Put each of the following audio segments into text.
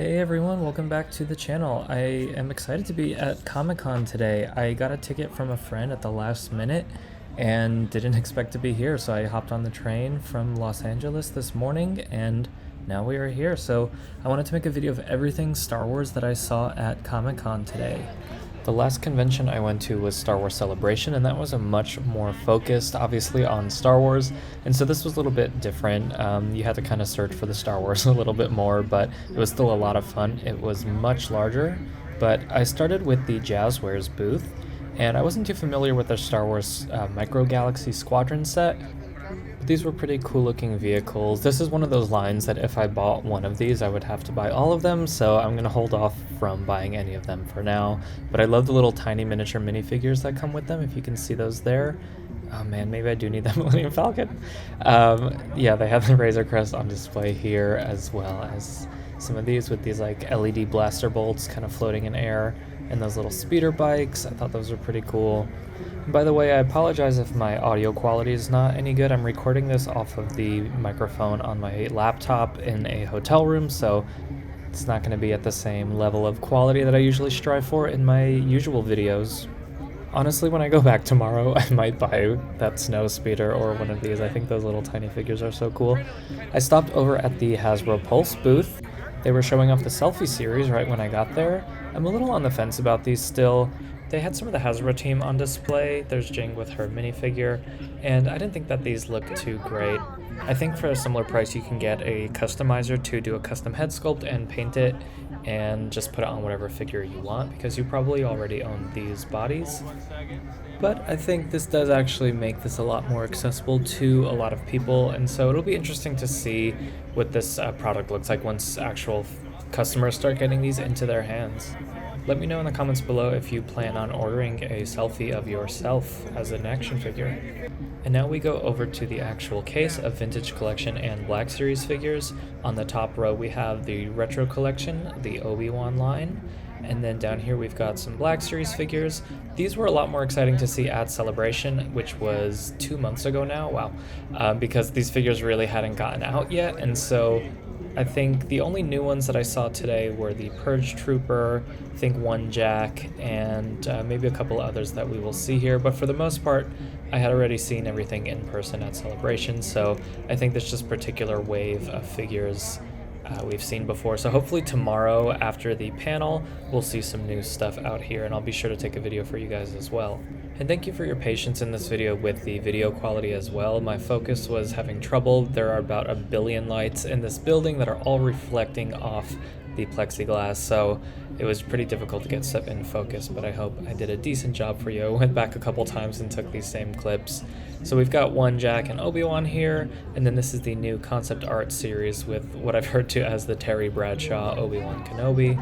Hey everyone, welcome back to the channel. I am excited to be at Comic-Con today. I got a ticket from a friend at the last minute and didn't expect to be here, so I hopped on the train from Los Angeles this morning and now we are here. So I wanted to make a video of everything Star Wars that I saw at Comic-Con today. The last convention I went to was Star Wars Celebration, and that was a much more focused, obviously, on Star Wars, and so this was a little bit different. You had to kind of search for the Star Wars a little bit more, but it was still a lot of fun. It was much larger, but I started with the Jazzwares booth, and I wasn't too familiar with their Star Wars Micro Galaxy Squadron set. But these were pretty cool looking vehicles. This is one of those lines that if I bought one of these, I would have to buy all of them, so I'm going to hold off from buying any of them for now. But I love the little tiny miniature minifigures that come with them, if you can see those there. Oh man, maybe I do need that Millennium Falcon. Yeah, they have the Razor Crest on display here, as well as some of these with these like LED blaster bolts kind of floating in air, and those little speeder bikes. I thought those were pretty cool. By the way, I apologize if my audio quality is not any good. I'm recording this off of the microphone on my laptop in a hotel room, so it's not going to be at the same level of quality that I usually strive for in my usual videos. Honestly, when I go back tomorrow, I might buy that snow speeder or one of these. I think those little tiny figures are so cool. I stopped over at the Hasbro Pulse booth. They were showing off the selfie series right when I got there. I'm a little on the fence about these still. They had some of the Hasbro team on display. There's Jing with her minifigure, and I didn't think that these looked too great. I think for a similar price you can get a customizer to do a custom head sculpt and paint it and just put it on whatever figure you want, because you probably already own these bodies. But I think this does actually make this a lot more accessible to a lot of people, and so it'll be interesting to see what this product looks like once actual customers start getting these into their hands. Let me know in the comments below if you plan on ordering a selfie of yourself as an action figure. And now we go over to the actual case of Vintage Collection and Black Series figures. On the top row we have the Retro Collection, the Obi-Wan line, and then down here we've got some Black Series figures. These were a lot more exciting to see at Celebration, which was 2 months ago now, wow, because these figures really hadn't gotten out yet, and so I think the only new ones that I saw today were the Purge Trooper, I think one Jack, and maybe a couple others that we will see here, but for the most part I had already seen everything in person at Celebration, so I think this particular wave of figures we've seen before. So hopefully tomorrow after the panel we'll see some new stuff out here, and I'll be sure to take a video for you guys as well. And thank you for your patience in this video with the video quality as well. My focus was having trouble. There are about 1 billion lights in this building that are all reflecting off the plexiglass, so it was pretty difficult to get stuff in focus, but I hope I did a decent job for you. I went back a couple times and took these same clips. So we've got one Jack and Obi-Wan here, and then this is the new concept art series with what I've heard to as the Terry Bradshaw Obi-Wan Kenobi.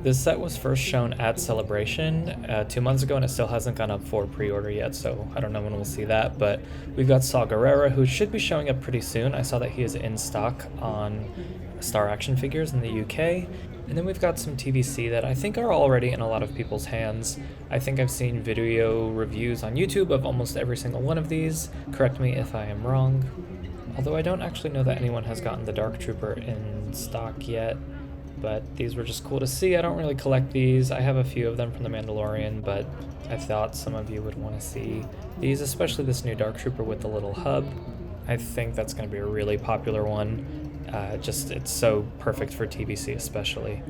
This set was first shown at Celebration 2 months ago, and it still hasn't gone up for pre-order yet, so I don't know when we'll see that, but we've got Saw Gerrera, who should be showing up pretty soon. I saw that he is in stock on Star Action Figures in the UK. And then we've got some TVC that I think are already in a lot of people's hands. I think I've seen video reviews on YouTube of almost every single one of these. Correct me if I am wrong. Although I don't actually know that anyone has gotten the Dark Trooper in stock yet, but these were just cool to see. I don't really collect these. I have a few of them from The Mandalorian, but I thought some of you would want to see these, especially this new Dark Trooper with the little hub. I think that's going to be a really popular one. It's so perfect for TVC especially.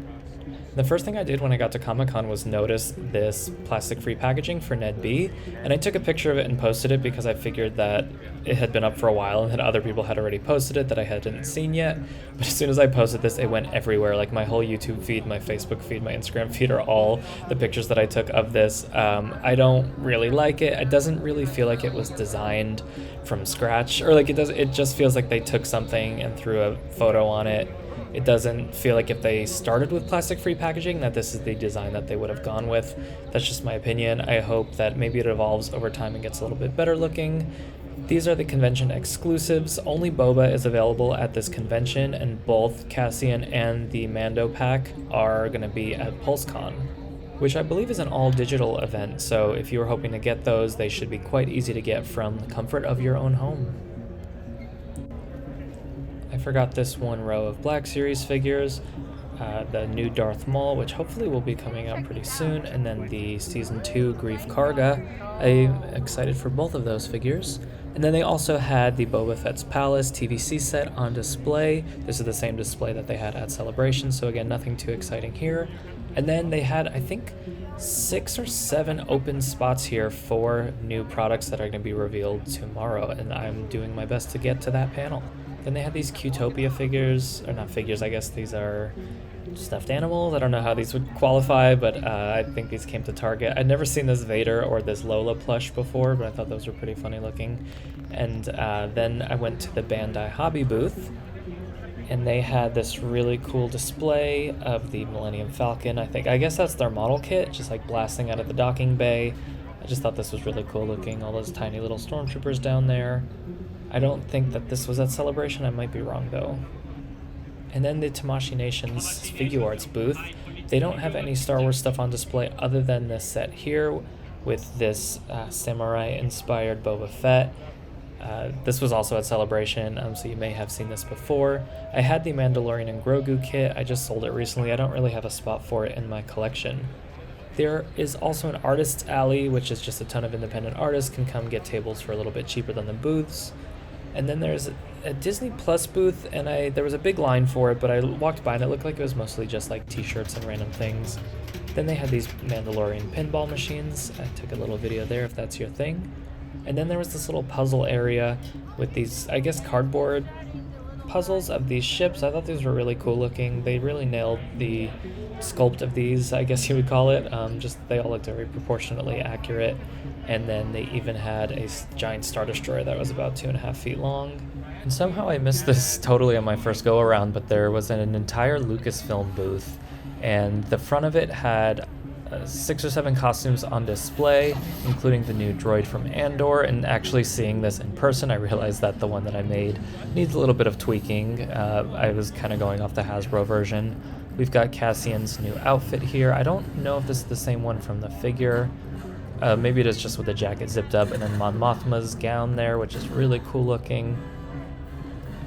The first thing I did when I got to Comic-Con was notice this plastic-free packaging for Ned B, and I took a picture of it and posted it because I figured that it had been up for a while and that other people had already posted it that I hadn't seen yet. But as soon as I posted this, it went everywhere. Like my whole YouTube feed, my Facebook feed, my Instagram feed are all the pictures that I took of this. I don't really like it. It doesn't really feel like it was designed from scratch, or like it just feels like they took something and threw a photo on it. It doesn't feel like if they started with plastic-free packaging that this is the design that they would have gone with. That's just my opinion. I hope that maybe it evolves over time and gets a little bit better looking. These are the convention exclusives. Only Boba is available at this convention, and both Cassian and the Mando pack are going to be at PulseCon, which I believe is an all-digital event, so if you were hoping to get those, they should be quite easy to get from the comfort of your own home. I forgot this one row of Black Series figures. the new Darth Maul, which hopefully will be coming out pretty soon, and then the Season 2 Grief Karga. I'm excited for both of those figures. And then they also had the Boba Fett's Palace TVC set on display. This is the same display that they had at Celebration, so again, nothing too exciting here. And then they had, I think, 6 or 7 open spots here for new products that are going to be revealed tomorrow, and I'm doing my best to get to that panel. Then they had these Qtopia figures, or not figures, I guess these are stuffed animals. I don't know how these would qualify, but I think these came to Target. I'd never seen this Vader or this Lola plush before, but I thought those were pretty funny looking. And then I went to the Bandai Hobby booth, and they had this really cool display of the Millennium Falcon. I guess that's their model kit, just like blasting out of the docking bay. I just thought this was really cool looking, all those tiny little stormtroopers down there. I don't think that this was at Celebration, I might be wrong though. And then the Tamashii Nations Figuarts booth. They don't have any Star Wars stuff on display other than this set here with this samurai-inspired Boba Fett. This was also at Celebration, so you may have seen this before. I had the Mandalorian and Grogu kit. I just sold it recently. I don't really have a spot for it in my collection. There is also an Artist's Alley, which is just a ton of independent artists can come get tables for a little bit cheaper than the booths. And then there's a Disney Plus booth, and there was a big line for it, but I walked by and it looked like it was mostly just like t-shirts and random things. Then they had these Mandalorian pinball machines. I took a little video there if that's your thing. And then there was this little puzzle area with these, I guess, cardboard puzzles of these ships. I thought these were really cool looking. They really nailed the sculpt of these, I guess you would call it. They all looked very proportionately accurate. And then they even had a giant Star Destroyer that was about 2.5 feet long. And somehow I missed this totally on my first go around, but there was an entire Lucasfilm booth, and the front of it had 6 or 7 costumes on display, including the new droid from Andor. And actually seeing this in person, I realized that the one that I made needs a little bit of tweaking. I was kind of going off the Hasbro version. We've got Cassian's new outfit here. I don't know if this is the same one from the figure. Maybe it is just with the jacket zipped up, and then Mon Mothma's gown there, which is really cool looking.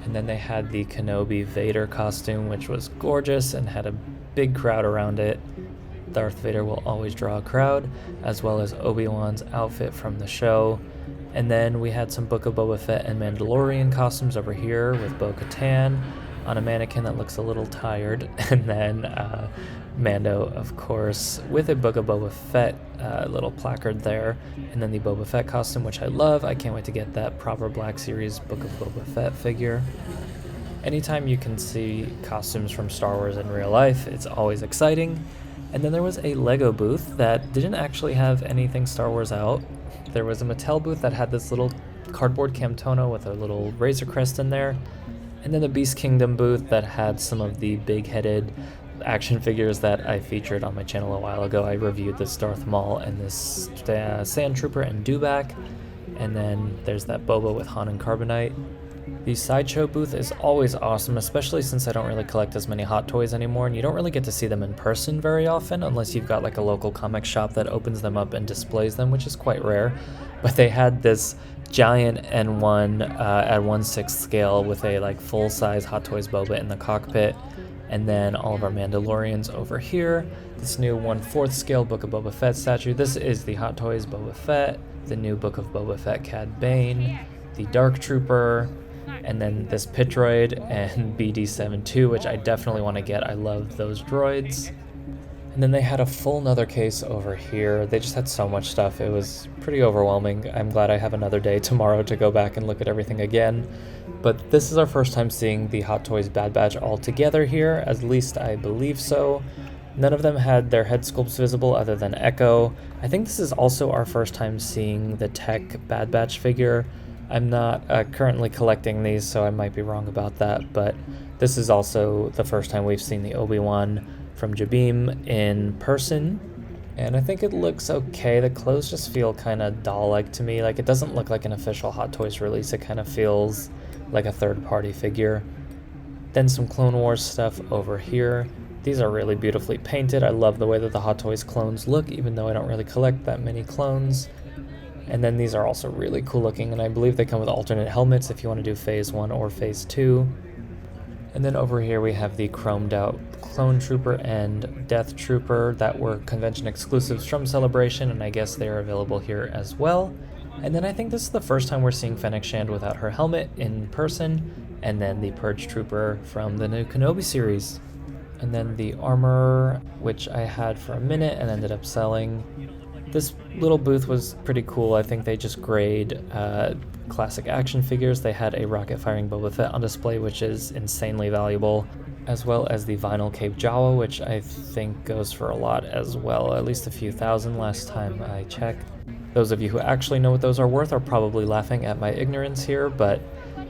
And then they had the Kenobi Vader costume, which was gorgeous and had a big crowd around it. Darth Vader will always draw a crowd, as well as Obi-Wan's outfit from the show. And then we had some Book of Boba Fett and Mandalorian costumes over here with Bo-Katan on a mannequin that looks a little tired. And then Mando, of course, with a Book of Boba Fett little placard there. And then the Boba Fett costume, which I love. I can't wait to get that proper Black Series Book of Boba Fett figure. Anytime you can see costumes from Star Wars in real life, it's always exciting. And then there was a Lego booth that didn't actually have anything Star Wars out. There was a Mattel booth that had this little cardboard Camtono with a little Razor Crest in there. And then the Beast Kingdom booth that had some of the big-headed action figures that I featured on my channel a while ago. I reviewed this Darth Maul and this Sand Trooper and Dewback. And then there's that Boba with Han and Carbonite. The Sideshow booth is always awesome, especially since I don't really collect as many Hot Toys anymore, and you don't really get to see them in person very often unless you've got like a local comic shop that opens them up and displays them, which is quite rare. But they had this giant N1 at 1/6 scale with a like full-size Hot Toys Boba in the cockpit, and then all of our Mandalorians over here. This new 1/4 scale Book of Boba Fett statue. This is the Hot Toys Boba Fett, the new Book of Boba Fett Cad Bane, the Dark Trooper, and then this Pit Droid and BD-7-2, which I definitely want to get. I love those droids. And then they had a full nother case over here. They just had so much stuff. It was pretty overwhelming. I'm glad I have another day tomorrow to go back and look at everything again. But this is our first time seeing the Hot Toys Bad Batch all together here, at least I believe so. None of them had their head sculpts visible other than Echo. I think this is also our first time seeing the Tech Bad Batch figure. I'm not currently collecting these, so I might be wrong about that, but this is also the first time we've seen the Obi-Wan from Jabeam in person, and I think it looks okay. The clothes just feel kind of doll-like to me. Like, it doesn't look like an official Hot Toys release. It kind of feels like a third-party figure. Then some Clone Wars stuff over here. These are really beautifully painted. I love the way that the Hot Toys clones look, even though I don't really collect that many clones. And then these are also really cool looking, and I believe they come with alternate helmets if you want to do Phase 1 or Phase 2. And then over here we have the chromed out Clone Trooper and Death Trooper that were convention exclusives from Celebration, and I guess they are available here as well. And then I think this is the first time we're seeing Fennec Shand without her helmet in person, and then the Purge Trooper from the new Kenobi series. And then the armor, which I had for a minute and ended up selling. This little booth was pretty cool. I think they just grade classic action figures. They had a rocket-firing Boba Fett on display, which is insanely valuable, as well as the vinyl Cape Jawa, which I think goes for a lot as well, at least a few thousand last time I checked. Those of you who actually know what those are worth are probably laughing at my ignorance here, but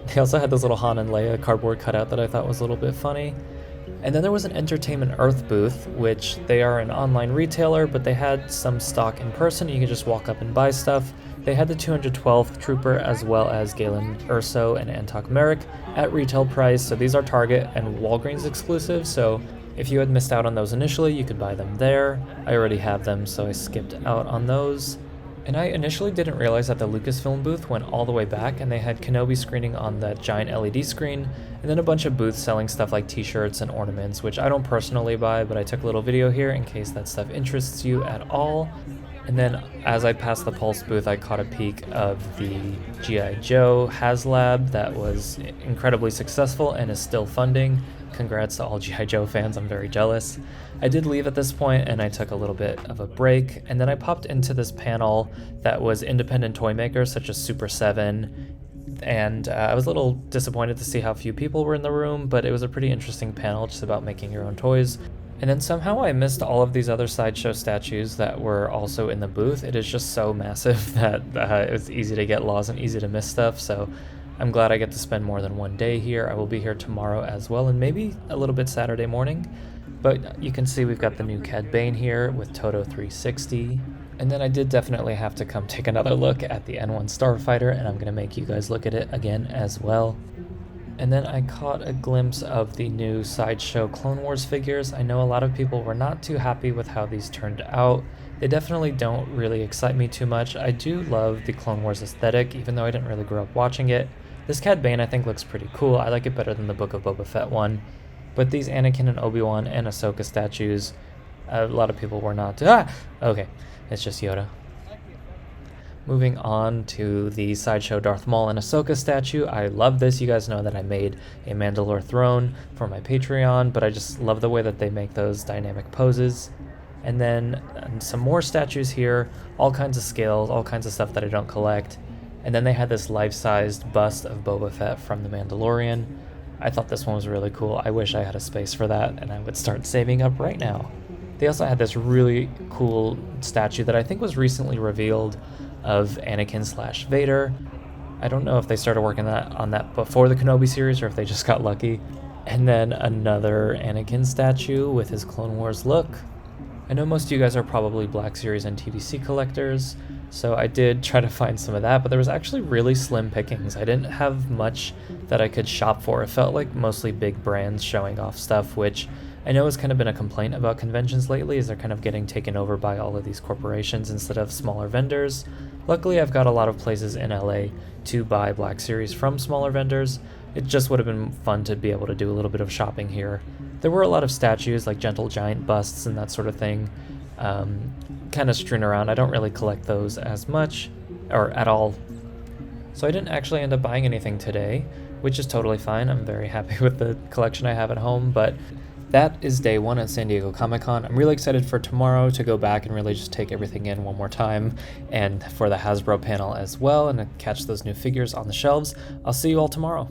they also had this little Han and Leia cardboard cutout that I thought was a little bit funny. And then there was an Entertainment Earth booth, which they are an online retailer, but they had some stock in person. You could just walk up and buy stuff. They had the 212th Trooper as well as Galen Erso and Antok Merrick at retail price. So these are Target and Walgreens exclusives. So if you had missed out on those initially, you could buy them there. I already have them, so I skipped out on those. And I initially didn't realize that the Lucasfilm booth went all the way back, and they had Kenobi screening on that giant LED screen, and then a bunch of booths selling stuff like t-shirts and ornaments, which I don't personally buy, but I took a little video here in case that stuff interests you at all. And then as I passed the Pulse booth, I caught a peek of the G.I. Joe HasLab that was incredibly successful and is still funding. Congrats to all G.I. Joe fans, I'm very jealous. I did leave at this point and I took a little bit of a break, and then I popped into this panel that was independent toy makers such as Super7, and I was a little disappointed to see how few people were in the room, but it was a pretty interesting panel just about making your own toys. And then somehow I missed all of these other Sideshow statues that were also in the booth. It is just so massive that it was easy to get lost and easy to miss stuff, so I'm glad I get to spend more than one day here. I will be here tomorrow as well, and maybe a little bit Saturday morning. But you can see we've got the new Cad Bane here with Toto 360. And then I did definitely have to come take another look at the N1 Starfighter, and I'm going to make you guys look at it again as well. And then I caught a glimpse of the new Sideshow Clone Wars figures. I know a lot of people were not too happy with how these turned out. They definitely don't really excite me too much. I do love the Clone Wars aesthetic, even though I didn't really grow up watching it. This Cad Bane I think looks pretty cool. I like it better than the Book of Boba Fett one. But these Anakin and Obi-Wan and Ahsoka statues, a lot of people were not... Okay, it's just Yoda. Moving on to the Sideshow Darth Maul and Ahsoka statue. I love this. You guys know that I made a Mandalore throne for my Patreon, but I just love the way that they make those dynamic poses. And then some more statues here, all kinds of scales, all kinds of stuff that I don't collect. And then they had this life-sized bust of Boba Fett from The Mandalorian. I thought this one was really cool. I wish I had a space for that, and I would start saving up right now. They also had this really cool statue that I think was recently revealed of Anakin / Vader. I don't know if they started working on that before the Kenobi series or if they just got lucky. And then another Anakin statue with his Clone Wars look. I know most of you guys are probably Black Series and TVC collectors, so I did try to find some of that, but there was actually really slim pickings. I didn't have much that I could shop for. It felt like mostly big brands showing off stuff, which I know has kind of been a complaint about conventions lately, is they're kind of getting taken over by all of these corporations instead of smaller vendors. Luckily, I've got a lot of places in LA to buy Black Series from smaller vendors. It just would have been fun to be able to do a little bit of shopping here. There were a lot of statues, like Gentle Giant busts and that sort of thing, kind of strewn around. I don't really collect those as much, or at all. So I didn't actually end up buying anything today, which is totally fine. I'm very happy with the collection I have at home, but that is day one at San Diego Comic-Con. I'm really excited for tomorrow to go back and really just take everything in one more time, and for the Hasbro panel as well, and to catch those new figures on the shelves. I'll see you all tomorrow.